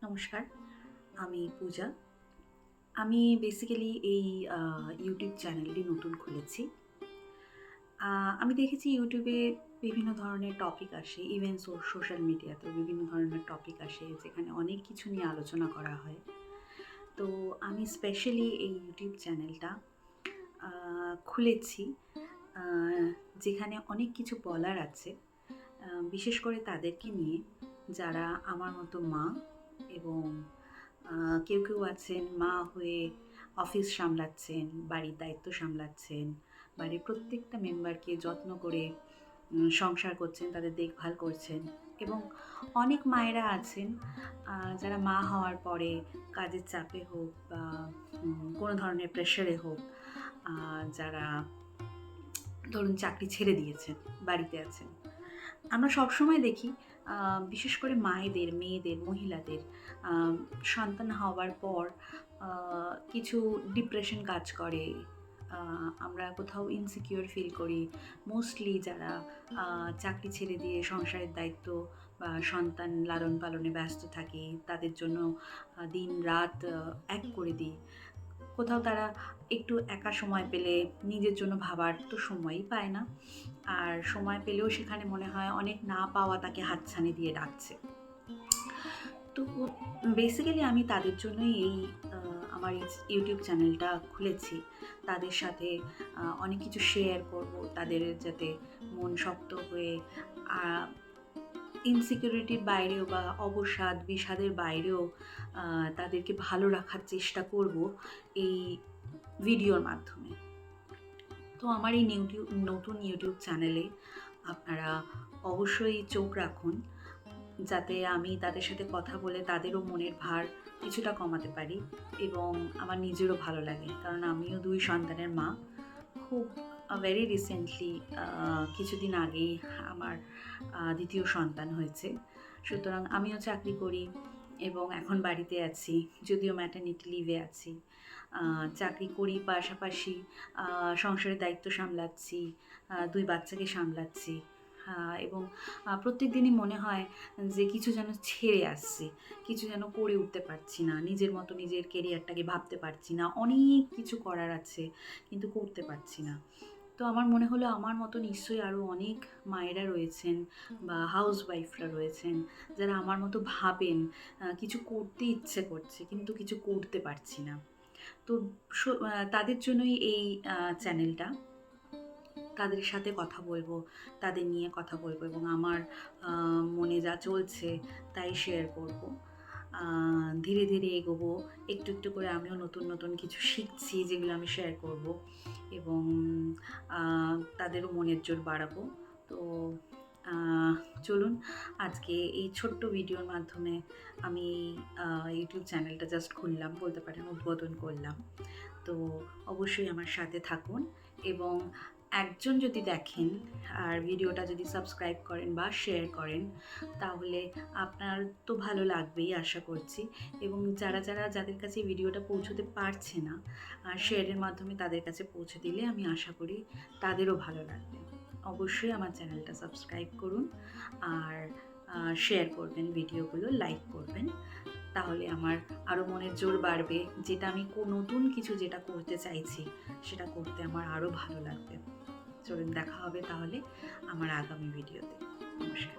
নমস্কার, আমি পূজা। আমি বেসিক্যালি এই ইউটিউব চ্যানেলটি নতুন খুলেছি। আমি দেখেছি ইউটিউবে বিভিন্ন ধরনের টপিক আসে, ইভেন সোশ্যাল মিডিয়াতেও বিভিন্ন ধরনের টপিক আসে যেখানে অনেক কিছু নিয়ে আলোচনা করা হয়। তো আমি স্পেশালি এই ইউটিউব চ্যানেলটা খুলেছি আ যেখানে অনেক কিছু বলার আছে। বিশেষ করে তাদেরকে নিয়ে যারা আমার মতো মা এবং কেউ আছেন মা হয়ে অফিস সামলাচ্ছেন, বাড়ির দায়িত্ব সামলাচ্ছেন, বাড়ির প্রত্যেকটা মেম্বারকে যত্ন করে সংসার করছেন, তাদের দেখভাল করছেন এবং অনেক মায়েরা আছেন যারা মা হওয়ার পরে কাজের চাপে হোক বা কোনো ধরনের প্রেশারে হোক, যারা ধরুন চাকরি ছেড়ে দিয়েছেন, বাড়িতে আছেন। আমরা সবসময় দেখি বিশেষ করে মায়েদের, মেয়েদের, মহিলাদের আ সন্তান হওয়ার পর আ কিছু ডিপ্রেশন কাজ করে। আ আমরা কোথাও ইনসিকিউর ফিল করি। মোস্টলি যারা আ চাকরি ছেড়ে দিয়ে সংসারের দায়িত্ব বা সন্তান লালন-পালনে ব্যস্ত থাকে, তাদের জন্য দিন-রাত এক করে দিই। কোথাও তারা একটু একা সময় পেলে নিজের জন্য ভাবার তো সময়ই পায় না। আর সময় পেলেও সেখানে মনে হয় অনেক না পাওয়া তাকে হাতছানি দিয়ে ডাকছে। তো বেসিক্যালি আমি তাদের জন্যই আ আমার ইউটিউব চ্যানেলটা খুলেছি। তাদের সাথে অনেক কিছু শেয়ার করব। তাদের যাতে মন শক্ত হয়ে আ ইনসিকিউরিটির বাইরেও বা অবসাদ, বিষাদের বাইরেও আ তাদেরকে ভালো রাখার চেষ্টা করব এই ভিডিওর মাধ্যমে। তো আমার এই নতুন ইউটিউব চ্যানেলে আপনারা অবশ্যই চোখ রাখুন, যাতে আমি তাদের সাথে কথা বলে তাদেরও মনের ভার কিছুটা কমাতে পারি এবং আমার নিজেরও ভালো লাগে। কারণ আমিও ২ সন্তানের মা। খুব ভেরি রিসেন্টলি কিছুদিন আগেই আমার ২য় সন্তান হয়েছে। সুতরাং আমিও চাকরি করি এবং এখন বাড়িতে আছি। যদিও ম্যাটারনিটি লিভে আছি। চাকরি করি পাশাপাশি সংসারের দায়িত্ব সামলাচ্ছি, ২ বাচ্চাকে সামলাচ্ছি। এবং প্রত্যেকদিনই মনে হয় যে কিছু যেন ছেড়ে আসছি। কিছু যেন করে উঠতে পারছি না। নিজের মতো নিজের কেরিয়ারটাকে ভাবতে পারছি না। অনেক কিছু করার আছে কিন্তু করতে পারছি না। তো আমার মনে হলো আমার মতো নিশ্চয়ই আরও অনেক মায়েরা রয়েছেন বা হাউসওয়াইফরা রয়েছেন যারা আমার মতো ভাবেন কিছু করতে ইচ্ছে করছে কিন্তু কিছু করতে পারছি না। তো তাদের জন্যই এই চ্যানেলটা। তাদের সাথে কথা বলবো, তাদের নিয়ে কথা বলবো এবং আমার মনে যা চলছে তাই শেয়ার করবো। আ ধীরে এগোবো। একটু করে আমিও নতুন কিছু শিখছি যেগুলো আমি শেয়ার করবো এবং আ তাদেরও মনের জোর বাড়াবো। তো আ চলুন আজকে এই ছোট্ট ভিডিওর মাধ্যমে আমি ইউটিউব চ্যানেলটা জাস্ট খুললাম, বলতে পারেন উদ্বোধন করলাম। তো অবশ্যই আমার সাথে থাকুন এবং একজন যদি দেখেন আর ভিডিওটা যদি সাবস্ক্রাইব করেন বা শেয়ার করেন, তাহলে আপনার তো ভালো লাগবেই আশা করছি এবং যাদের কাছে ভিডিওটা পৌঁছতে পারছে না, শেয়ারের মাধ্যমে তাদের কাছে পৌঁছে দিলে আমি আশা করি তাদেরও ভালো লাগবে। অবশ্যই আমার চ্যানেলটা সাবস্ক্রাইব করুন আর শেয়ার করবেন ভিডিওগুলো, লাইক করবেন। তাহলে আমার আরও মনের জোর বাড়বে, যেটা আমি নতুন কিছু যেটা করতে চাইছি সেটা করতে আমার আরও ভালো লাগবে। চলুন দেখা হবে তাহলে আমার আগামী ভিডিওতে। নমস্কার।